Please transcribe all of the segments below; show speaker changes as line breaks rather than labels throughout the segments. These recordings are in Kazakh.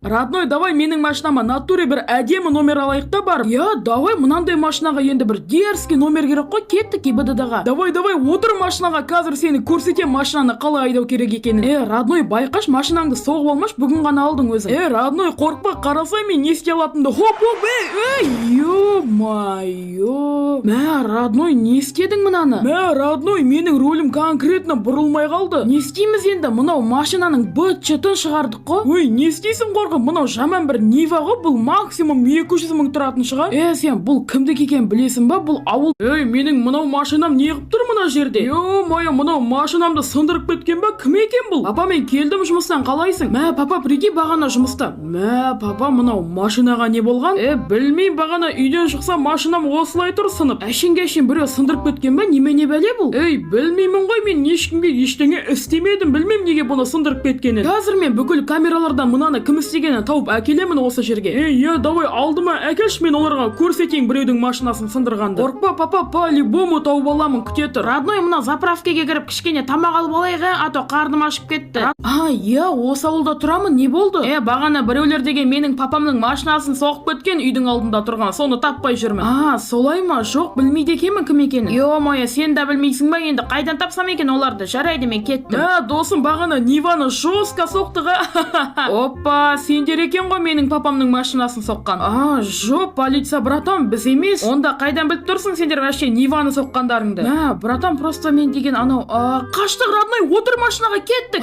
Родной, давай менің машинама натуре бір әдемі номер алайық та барып. Я, давай мынандай машинаға енді бір дерзкий номер керек қой, кеттік ГИБДД-ға. Давай, отыр машинаға, қазір сені көрсетем машинаны қалай айдау керек екенін. Родной, байқаш, машинаңды соғып алмаш, бүгін ғана алдың өзі. Родной, қорықпа, қарасай мен не істей алатынды. Хоп, ё-майё. Мә, Родной, не істедің мынаны? Мә, Родной, менің рөлім конкретно бұрылмай қалды. Не істейміз енді? Мынау машинаның быт-шытын шығардық қой. Ой, не істейсің қорқып? Мынау жаман бір Нива ғой, бұл максимум 200 мың тұратын шығар. Сен бұл кімдік екен білесің ба? Бұл ауыл. Менің мынау машинам неғып тұр мына жерде? Ё-майо, мынау машинамды сындырып кеткен ба? Кім екен бұл? Папа, мен келдім жұмыстан, қалайсың? Мә, папа, прикинь, бағана жұмыста. Мә, папа, мынау машинаға не болған? Білмеймін, бағана үйден шықса машинам осылай тұр сынып. Әшін біреу сындырып кеткен ба? Немене бәле бұл? Білмеймін ғой, мен ешкімге ештеңе істемедім, білмеймін неге бұны сындырып кеткенін. Қазір мен бүкіл камералардан мынаны кім істегенін тауып әкелемін осы жерге. Давай алдыма әкелші, мен оларға көрсетейін біреудің машинасын сындырғанды. Қорықпа, папа, по-любому тауып аламын, күте тұр. Родной, мына заправкаға кіріп кішкене тамақ алып алайық, а то қарным ашып кетті. Осы ауылда тұрамын, не болды? Бағана біреулер деген менің папамның машинасын соғып кеткен үйдің алдында тұрған, соны таппай жүрмін. Солай ма? Жоқ, білмейді екенмін кім екенін. Ё-майо, сен де білмейсің ба енді? Қайдан тапсам екен оларды? Жарайды, мен кеттім. Досым, бағана Ниваны жестко соқтыға. Опа, сендер екен ғой менің папамның машинасын соққан. Жоқ, полиция, братан, біз емес. Онда қайдан біліп тұрсың сендер вообще Ниваны соққандарыңды? Братан, просто мен деген анау. Қаштық, Родной, отыр машинаға, кеттік.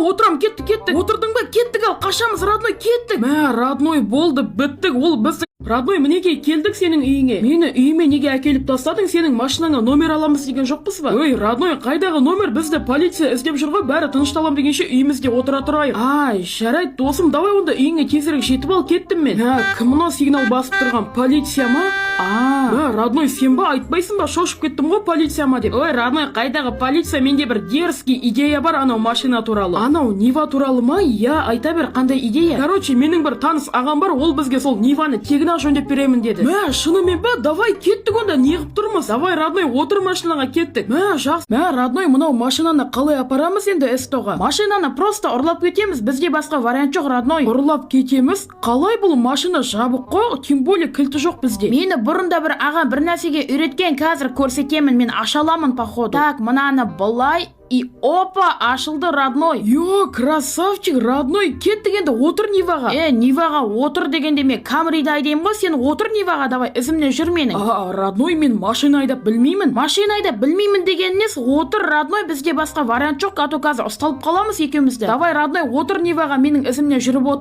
Отырам, кеттік. Отырдың ба? Кеттік, ал қашамыз, Родной, кеттік. Родной, болды, біттік, ол біздің. Родной, мінекей, келдік сенің үйіңе. Мені үйіме неге әкеліп тастадың? Сенің машинаңа номер аламыз деген жоқпыз ба? Родной, қайдағы номер? Бізді полиция іздеп жүр ғой, бәрі тынышталам дегенше үйімізде отыра тұрайық. Жарайды, досым, давай онда үйіңе тезірек жетіп ал, кеттім мен. Кім мынау сигнал басып тұрған? Полиция ма? Родной, сен ба айтпайсың ба? Шошып кеттім ғой, полиция ма деп. Родной, қайдағы полиция? Менде бір дерзкий идея бар анау машина туралы. Анау Нива туралы ма? Айта бер, қандай идея? Короче, менің бір таныс ағам бар, ол бізге сол Ниваны тегін жөндеп беремін деді. Шынымен ба? Давай кеттік онда, неғып тұрмыз? Давай, Родной, отыр машинаға, кеттік. Жақсы. Родной, мынау машинаны қалай апарамыз енді эстоға? Машинаны просто ұрлап кетеміз, бізде басқа вариант жоқ, Родной. Ұрлап кетеміз? Қалай, бұл машина жабық қой, тем более кілті жоқ бізде. Мені бұрында бір аға бір нәрсеге үйреткен, қазір көрсетемін, мен аша аламын походу. Так, мынаны былай. И опа, ашылды, Родной. Красавчик, Родной, кеттік енді, отыр Ниваға. Ниваға отыр дегенде мен Камриді айдайым ғой, сен отыр Ниваға, давай, ізімнен жүр менің. Родной, мен машина айдап білмеймін. Машина айдап білмеймін дегеніңіз, отыр, Родной, бізде басқа вариант жоқ, а то қазір ұсталып қаламыз екеумізді. Давай, Родной, отыр Ниваға, менің ізімнен жүріп отыр.